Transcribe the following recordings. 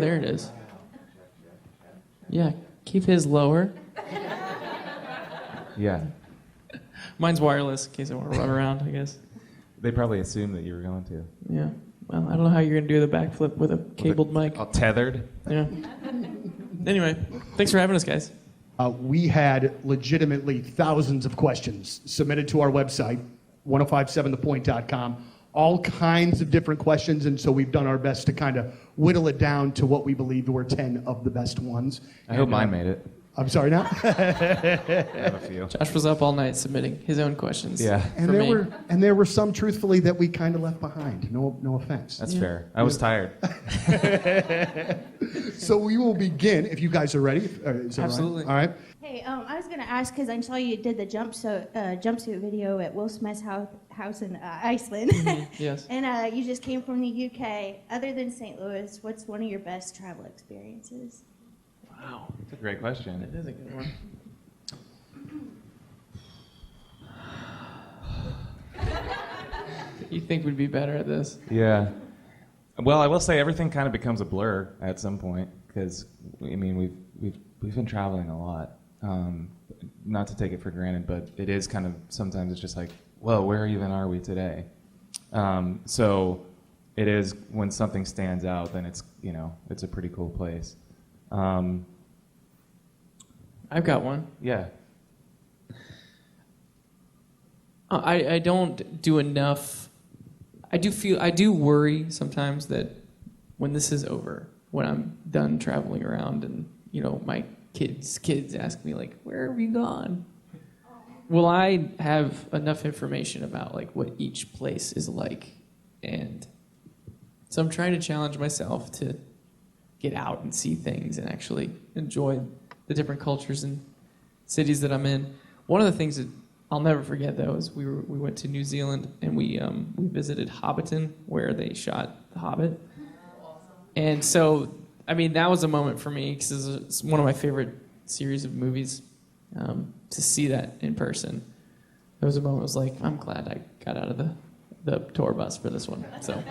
there it is. Yeah, keep his lower. Yeah. Mine's wireless in case I want to run around, I guess. They probably assumed that you were going to. Yeah. Well, I don't know how you're going to do the backflip with a cabled mic. All tethered. Yeah. Anyway, thanks for having us, guys. We had legitimately thousands of questions submitted to our website, 1057thepoint.com, all kinds of different questions, and so we've done our best to kind of whittle it down to what we believe were 10 of the best ones. I hope mine made it. I'm sorry now? I have a few. Josh was up all night submitting his own questions. Yeah. And there were some, truthfully, that we kind of left behind. No offense. That's fair. I was tired. So we will begin, if you guys are ready. Is that Absolutely. Right? All right. Hey, I was going to ask, because I saw you did the jumpsuit video at Will Smith's house in Iceland. Yes. And you just came from the UK. Other than St. Louis, what's one of your best travel experiences? Wow. That's a great question. That is a good one. You think we'd be better at this? Yeah. Well, I will say everything kind of becomes a blur at some point because I mean we've been traveling a lot. Not to take it for granted, but it is kind of sometimes it's just like, whoa, where even are we today? So it is when something stands out, then it's it's a pretty cool place. I've got one. Yeah. I don't do enough. I do worry sometimes that when this is over, when I'm done traveling around and, my kids ask me, like, where have you gone? Will I have enough information about, like, what each place is like? And so I'm trying to challenge myself to get out and see things and actually enjoy the different cultures and cities that I'm in. One of the things that I'll never forget, though, is we went to New Zealand and we visited Hobbiton, where they shot The Hobbit. And so, I mean, that was a moment for me because it's one of my favorite series of movies. To see that in person, there was a moment. I was like, I'm glad I got out of the tour bus for this one. So,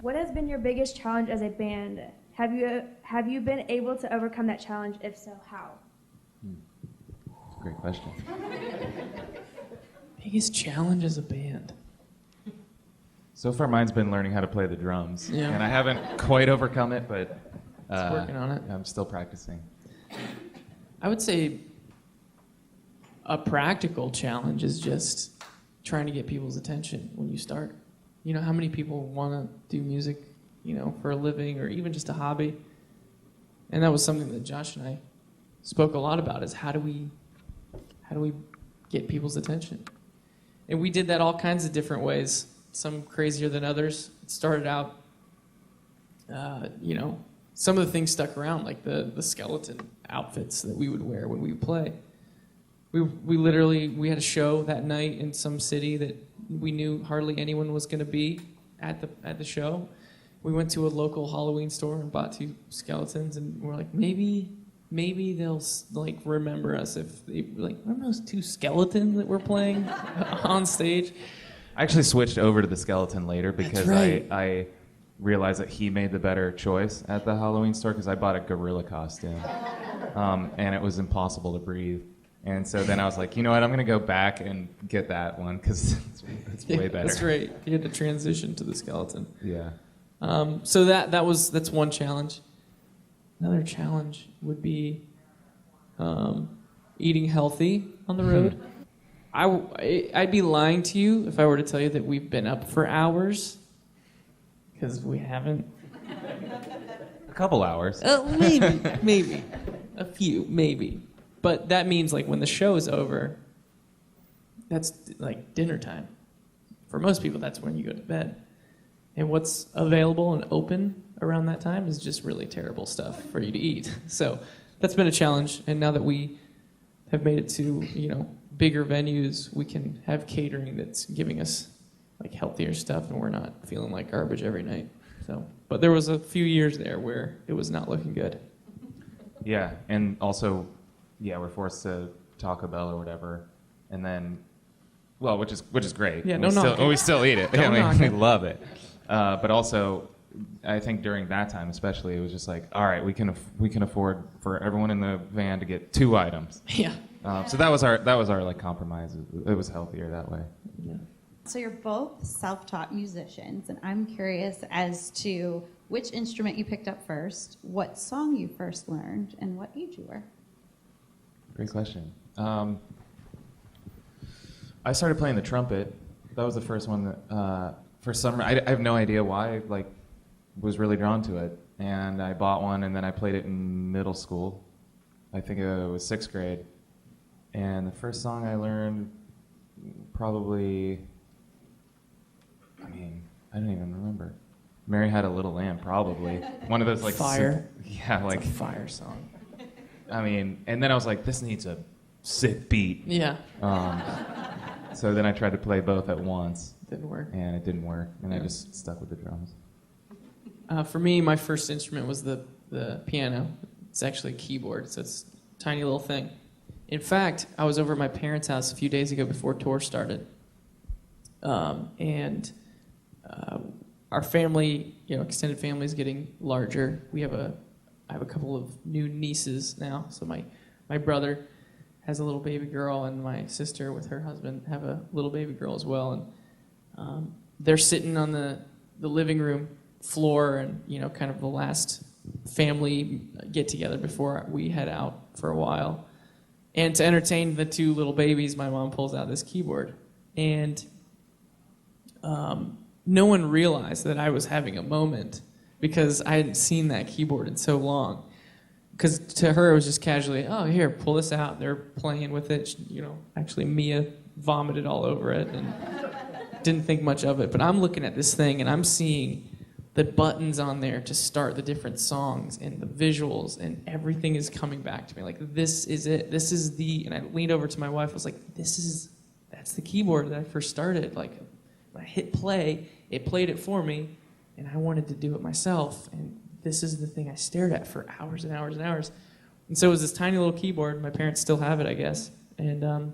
what has been your biggest challenge as a band? Have you been able to overcome that challenge? If so, how? That's a great question. biggest challenge as a band. So far, mine's been learning how to play the drums, Yeah. and I haven't quite overcome it, but Working on it. I'm still practicing. I would say a practical challenge is just trying to get people's attention when you start. You know, how many people want to do music, for a living or even just a hobby? And that was something that Josh and I spoke a lot about, is how do we get people's attention? And we did that all kinds of different ways, some crazier than others. It started out, some of the things stuck around, like the skeleton outfits that we would wear when we would play. We had a show that night in some city that we knew hardly anyone was going to be at the show. We went to a local Halloween store and bought 2 skeletons, and we're like, maybe they'll remember us if they remember those 2 skeletons that we're playing on stage. I actually switched over to the skeleton later because right. I realized that he made the better choice at the Halloween store because I bought a gorilla costume, and it was impossible to breathe. And so then I was like, you know what, I'm going to go back and get that one because it's way better. That's right. You had to transition to the skeleton. Yeah. So that's one challenge. Another challenge would be eating healthy on the road. I'd be lying to you if I were to tell you that we've been up for hours, because we haven't. A couple hours. Maybe. A few, maybe. But that means, when the show is over, that's like dinner time. For most people, that's when you go to bed. And what's available and open around that time is just really terrible stuff for you to eat. So that's been a challenge. And now that we have made it to, bigger venues, we can have catering that's giving us healthier stuff, and we're not feeling like garbage every night. So, but there was a few years there where it was not looking good. Yeah, and also, we're forced to Taco Bell or whatever, and then, which is great. Yeah, we still eat it. Don't knock we it. love it. But also, I think during that time especially, it was just like, all right, we can afford for everyone in the van to get 2 items. Yeah. So that was our like compromise. It was healthier that way. Yeah. So you're both self-taught musicians, and I'm curious as to which instrument you picked up first, what song you first learned, and what age you were. Great question. I started playing the trumpet. That was the first one that, for some reason, I have no idea why, like, was really drawn to it. And I bought one, and then I played it in middle school. I think it was 6th grade. And the first song I learned, probably, I don't even remember. Mary Had a Little Lamb, probably. One of those, like, Fire. Yeah, like, It's a fire song. and then I was like, this needs a sick beat. Yeah. So then I tried to play both at once, Didn't work. and it didn't work, and I Yeah. just stuck with the drums. For me, my first instrument was the piano. It's actually a keyboard, so it's a tiny little thing. In fact, I was over at my parents' house a few days ago before tour started, and our family, extended family is getting larger. I have a couple of new nieces now. So my brother has a little baby girl, and my sister with her husband have a little baby girl as well. And they're sitting on the living room floor, and kind of the last family get together before we head out for a while. And to entertain the 2 little babies, my mom pulls out this keyboard, and no one realized that I was having a moment because I hadn't seen that keyboard in so long. Because to her, it was just casually, oh, here, pull this out. They're playing with it. Actually, Mia vomited all over it and didn't think much of it. But I'm looking at this thing, and I'm seeing the buttons on there to start the different songs and the visuals, and everything is coming back to me. Like, this is it. This is and I leaned over to my wife. I was like, that's the keyboard that I first started. Like, when I hit play, it played it for me, and I wanted to do it myself. And this is the thing I stared at for hours and hours and hours. And so it was this tiny little keyboard. My parents still have it, I guess. And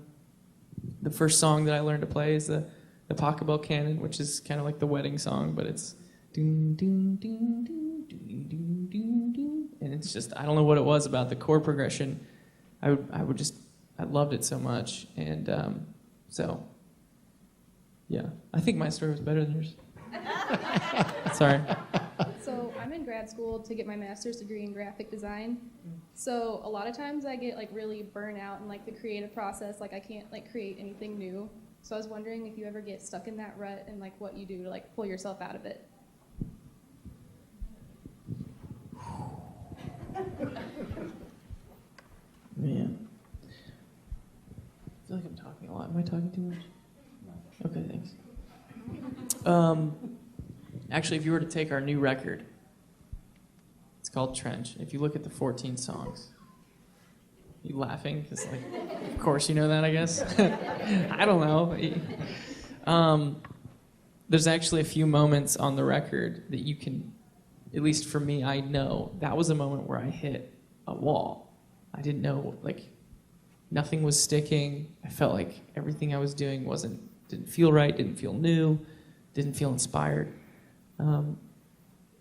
the first song that I learned to play is the Pachelbel Canon, which is kind of like the wedding song, but it's doom, doom, doom, doom, doom, doom, doom, doom. And it's just, I don't know what it was about the chord progression. I loved it so much. And so, yeah, I think my story was better than yours. Sorry. So I'm in grad school to get my master's degree in graphic design. So a lot of times I get like really burnt out in like the creative process. Like I can't like create anything new. So I was wondering if you ever get stuck in that rut and like what you do to like pull yourself out of it. Man. I feel like I'm talking a lot. Am I talking too much? No. Okay, thanks. Actually, if you were to take our new record, it's called Trench. If you look at the 14 songs, you laughing? Because, like, of course you know that, I guess. I don't know. There's actually a few moments on the record that you can, at least for me, I know that was a moment where I hit a wall. I didn't know, like, nothing was sticking. I felt like everything I was doing didn't feel right, didn't feel new, didn't feel inspired.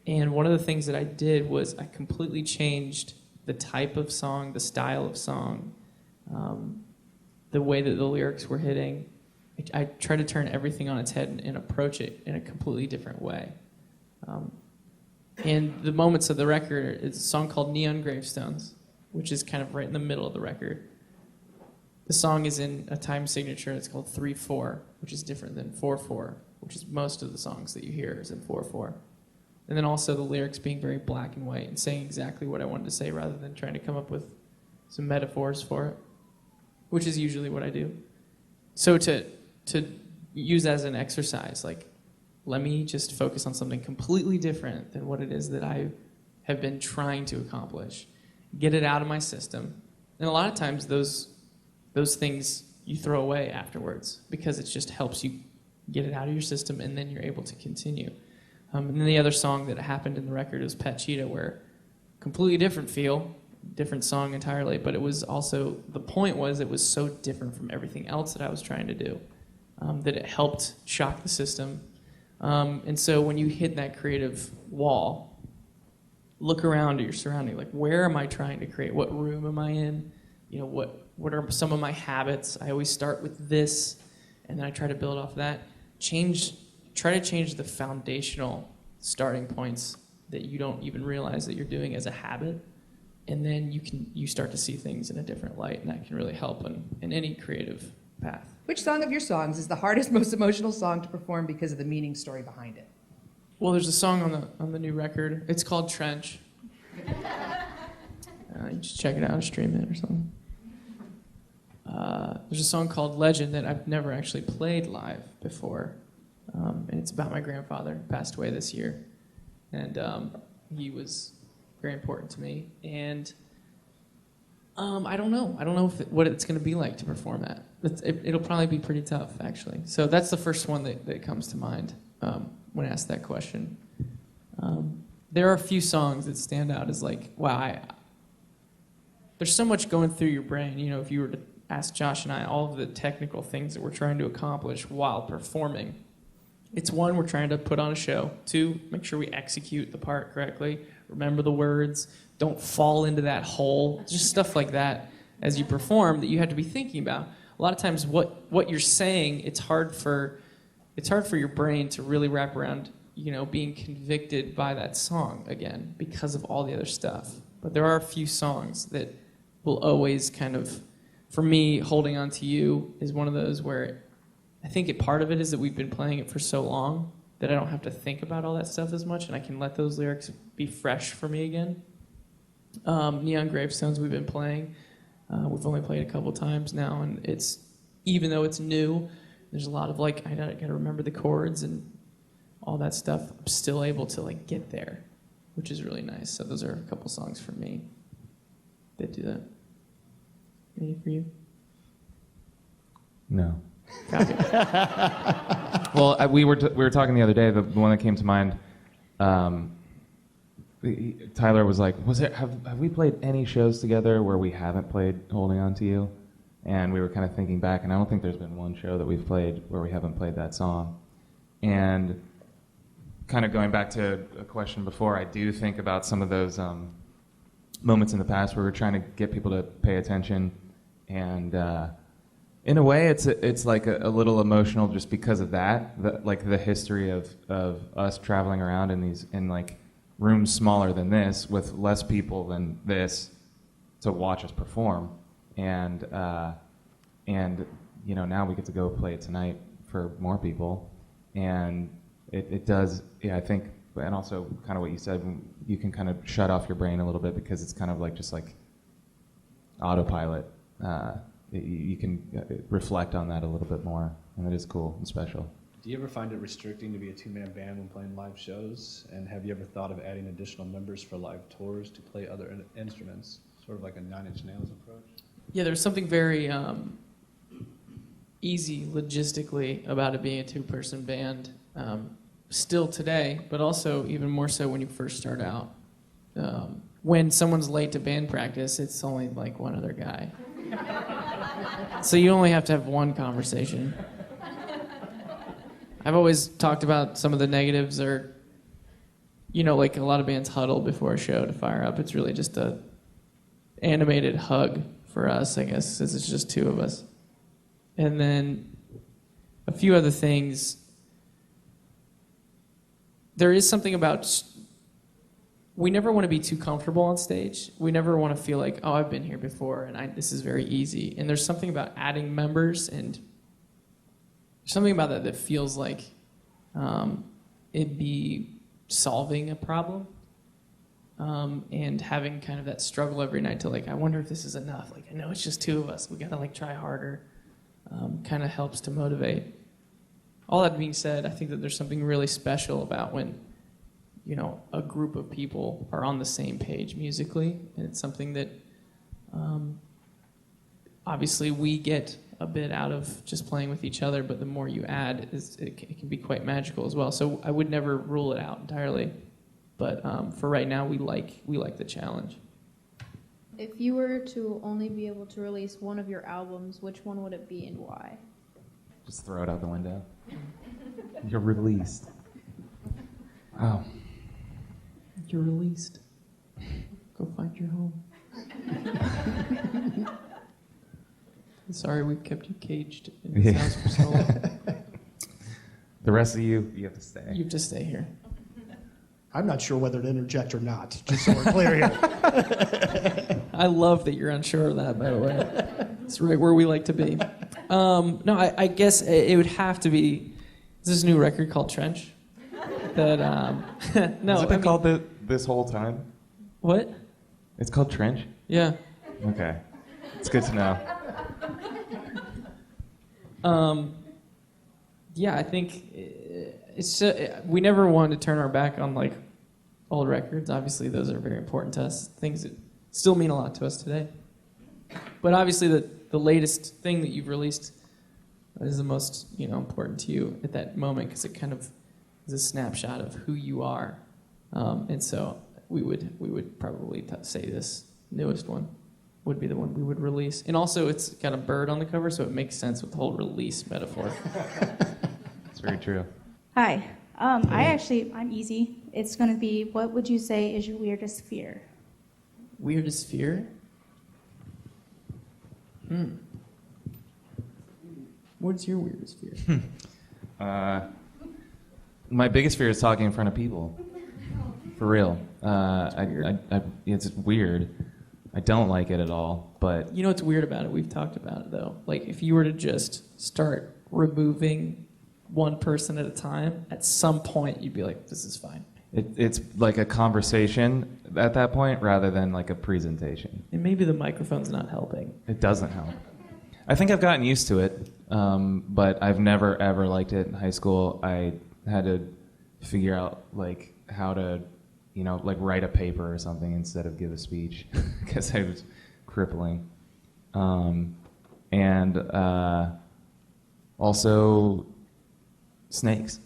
And one of the things that I did was I completely changed the type of song, the style of song, the way that the lyrics were hitting. I tried to turn everything on its head and approach it in a completely different way. And the moments of the record is a song called Neon Gravestones, which is kind of right in the middle of the record. The song is in a time signature. It's called 3/4, which is different than 4/4, which is most of the songs that you hear is in 4/4. And then also the lyrics being very black and white and saying exactly what I wanted to say rather than trying to come up with some metaphors for it, which is usually what I do. So to use as an exercise, like, let me just focus on something completely different than what it is that I have been trying to accomplish. Get it out of my system. And a lot of times those things you throw away afterwards because it just helps you get it out of your system, and then you're able to continue. And then the other song that happened in the record was Pet Cheetah, where completely different feel, different song entirely, but it was also, the point was it was so different from everything else that I was trying to do, that it helped shock the system, And so when you hit that creative wall, look around at your surrounding. Like, where am I trying to create? What room am I in? You know, what are some of my habits? I always start with this, and then I try to build off that. Try to change the foundational starting points that you don't even realize that you're doing as a habit, and then you start to see things in a different light, and that can really help in any creative path. Which song of your songs is the hardest, most emotional song to perform because of the meaning story behind it? Well, there's a song on the new record. It's called Trench. You just check it out or stream it or something. There's a song called Legend that I've never actually played live before. And it's about my grandfather, who passed away this year. And he was very important to me. And I don't know. I don't know what it's going to be like to perform that. It'll probably be pretty tough, actually. So that's the first one that comes to mind when asked that question. There are a few songs that stand out as like, wow, there's so much going through your brain. You know, if you were to ask Josh and I all of the technical things that we're trying to accomplish while performing, it's one, we're trying to put on a show. Two, make sure we execute the part correctly. Remember the words. Don't fall into that hole. Just stuff like that as you perform that you have to be thinking about. A lot of times what you're saying, it's hard for your brain to really wrap around, you know, being convicted by that song again because of all the other stuff. But there are a few songs that will always kind of, for me, Holding On To You is one of those where I think part of it is that we've been playing it for so long that I don't have to think about all that stuff as much, and I can let those lyrics be fresh for me again. Neon Gravestones we've been playing. We've only played a couple times now, and it's, even though it's new, there's a lot of like, I gotta remember the chords and all that stuff. I'm still able to like get there, which is really nice. So those are a couple songs for me that do that. Any for you? No. Copy. Well, we were talking the other day. The one that came to mind, Tyler was like, have we played any shows together where we haven't played Holding On To You? And we were kind of thinking back, and I don't think there's been one show that we've played where we haven't played that song. And kind of going back to a question before, I do think about some of those moments in the past where we're trying to get people to pay attention, and in a way, it's like a little emotional just because of that, like the history of us traveling around in like rooms smaller than this with less people than this to watch us perform, and you know, now we get to go play it tonight for more people, and it does, yeah, I think, and also kind of what you said, you can kind of shut off your brain a little bit because it's kind of like just like autopilot. You can reflect on that a little bit more, and it is cool and special. Do you ever find it restricting to be a two-man band when playing live shows? And have you ever thought of adding additional members for live tours to play other instruments, sort of like a Nine Inch Nails approach? Yeah, there's something very easy logistically about it being a two-person band, still today, but also even more so when you first start out. When someone's late to band practice, it's only like one other guy. So you only have to have one conversation. I've always talked about some of the negatives are, you know, like a lot of bands huddle before a show to fire up. It's really just a animated hug for us, I guess, since it's just two of us. And then a few other things. There is something about, we never want to be too comfortable on stage. We never want to feel like, oh, I've been here before and this is very easy. And there's something about adding members and something about that feels like it'd be solving a problem, and having kind of that struggle every night to like, I wonder if this is enough. Like, I know it's just two of us. We got to like try harder. Kind of helps to motivate. All that being said, I think that there's something really special about when, you know, a group of people are on the same page musically, and it's something that obviously we get a bit out of just playing with each other, but the more you add, it can be quite magical as well. So I would never rule it out entirely, but for right now, we like the challenge. If you were to only be able to release one of your albums, which one would it be and why? Just throw it out the window. You're released. Wow. You're released. Go find your home. Sorry we've kept you caged in this house for so long. The rest of you have to stay. You have to stay here. I'm not sure whether to interject or not, just so we're clear here. I love that you're unsure of that, by the way. It's right where we like to be. No, I guess it would have to be this new record called Trench. That no, Has it been called this whole time? What? It's called Trench? Yeah. Okay. It's good to know. Yeah, I think it's we never wanted to turn our back on like old records. Obviously, those are very important to us. Things that still mean a lot to us today. But obviously, the latest thing that you've released is the most important to you at that moment because it kind of is a snapshot of who you are. And so we would probably say this newest one would be the one we would release. And also, it's got a bird on the cover, so it makes sense with the whole release metaphor. It's very true. Hi. I'm easy. It's going to be, what would you say is your weirdest fear? Weirdest fear? What's your weirdest fear? My biggest fear is talking in front of people. For real. It's weird. I don't like it at all, but... You know what's weird about it? We've talked about it, though. Like, if you were to just start removing one person at a time, at some point you'd be like, this is fine. It's like a conversation at that point rather than like a presentation. And maybe the microphone's not helping. It doesn't help. I think I've gotten used to it, but I've never ever liked it in high school. I had to figure out like how to, like write a paper or something instead of give a speech because I was crippling. And also snakes.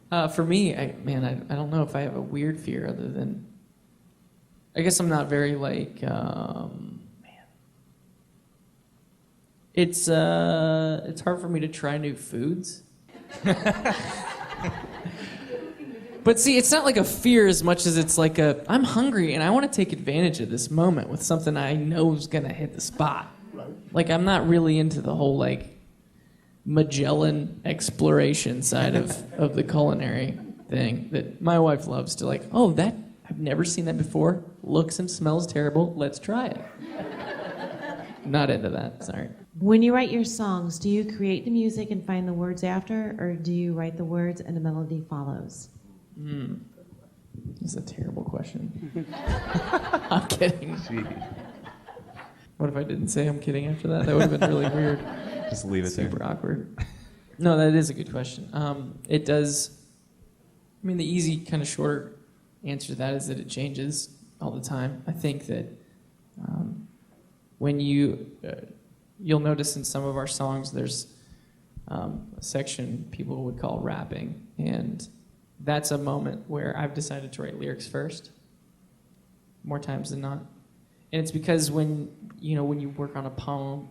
For me, I don't know if I have a weird fear other than, I guess I'm not very like, it's hard for me to try new foods. But see, it's not like a fear as much as it's like I'm hungry and I want to take advantage of this moment with something I know is gonna hit the spot. Right. Like I'm not really into the whole like Magellan exploration side of the culinary thing that my wife loves to like, oh, that I've never seen that before. Looks and smells terrible. Let's try it. Not into that, sorry. When you write your songs, do you create the music and find the words after, or do you write the words and the melody follows? This is a terrible question. I'm kidding. What if I didn't say I'm kidding after that? That would have been really weird. Just leave it Super awkward. No, that is a good question. It does. I mean, the easy, kind of shorter answer to that is that it changes all the time. I think that when you'll notice in some of our songs, there's a section people would call rapping, and that's a moment where I've decided to write lyrics first, more times than not. And it's because when you work on a poem,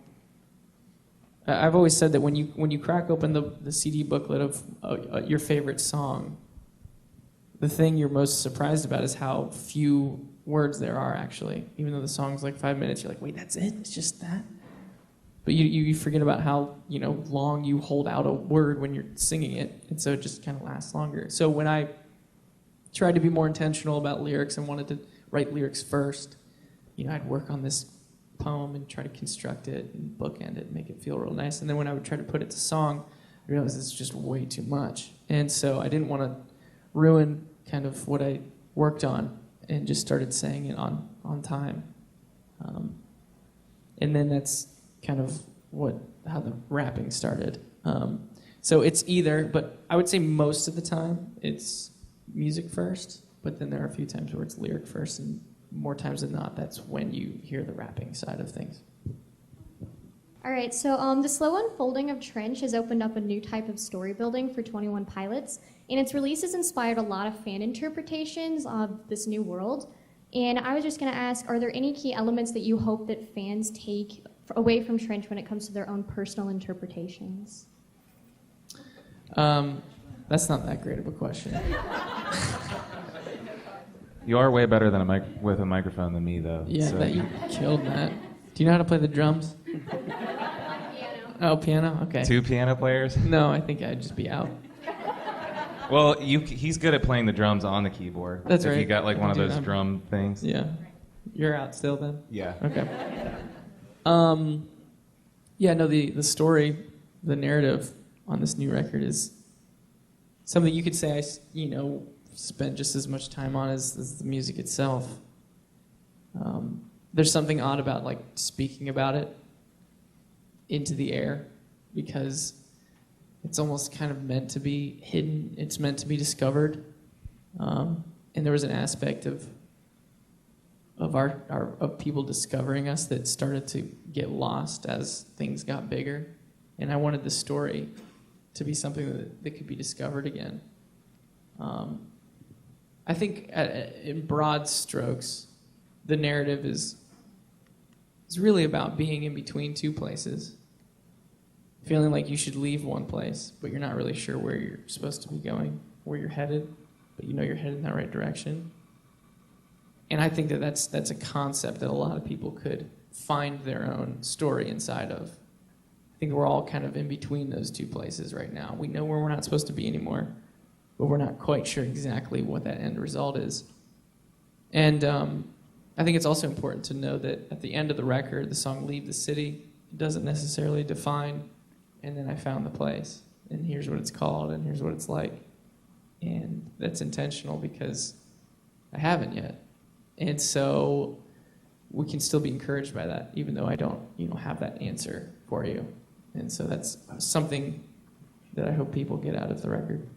I've always said that when you crack open the CD booklet of your favorite song, the thing you're most surprised about is how few words there are actually. Even though the song's like 5 minutes, you're like, wait, that's it? It's just that? But you forget about how long you hold out a word when you're singing it, and so it just kind of lasts longer. So when I tried to be more intentional about lyrics and wanted to write lyrics first, I'd work on this poem and try to construct it and bookend it and make it feel real nice. And then when I would try to put it to song, I realized it's just way too much. And so I didn't want to ruin kind of what I worked on and just started saying it on time. And then that's kind of how the rapping started. So it's either, but I would say most of the time it's music first, but then there are a few times where it's lyric first, and more times than not, that's when you hear the rapping side of things. All right, so the slow unfolding of Trench has opened up a new type of story building for 21 Pilots, and its release has inspired a lot of fan interpretations of this new world. And I was just going to ask, are there any key elements that you hope that fans take away from Trench when it comes to their own personal interpretations? That's not that great of a question. You are way better than with a microphone than me, though. Yeah, so. that you killed that. Do you know how to play the drums? Oh, piano? Okay. 2 piano players? No, I think I'd just be out. Well, he's good at playing the drums on the keyboard. That's if right. you got like I one of do those that. drum things. Yeah. You're out still then? Yeah. Okay. Yeah, no, the story, the narrative on this new record is something you could say I spent just as much time on as the music itself. There's something odd about like speaking about it into the air because it's almost kind of meant to be hidden. It's meant to be discovered. And there was an aspect of people discovering us that started to get lost as things got bigger. And I wanted the story to be something that could be discovered again. I think in broad strokes, the narrative is really about being in between two places. Feeling like you should leave one place, but you're not really sure where you're supposed to be going, where you're headed, but you know you're headed in that right direction. And I think that's a concept that a lot of people could find their own story inside of. I think we're all kind of in between those two places right now. We know where we're not supposed to be anymore, but we're not quite sure exactly what that end result is. And I think it's also important to know that at the end of the record, the song Leave the City doesn't necessarily define, and then I found the place, and here's what it's called, and here's what it's like. And that's intentional because I haven't yet. And so we can still be encouraged by that, even though I don't have that answer for you. And so that's something that I hope people get out of the record.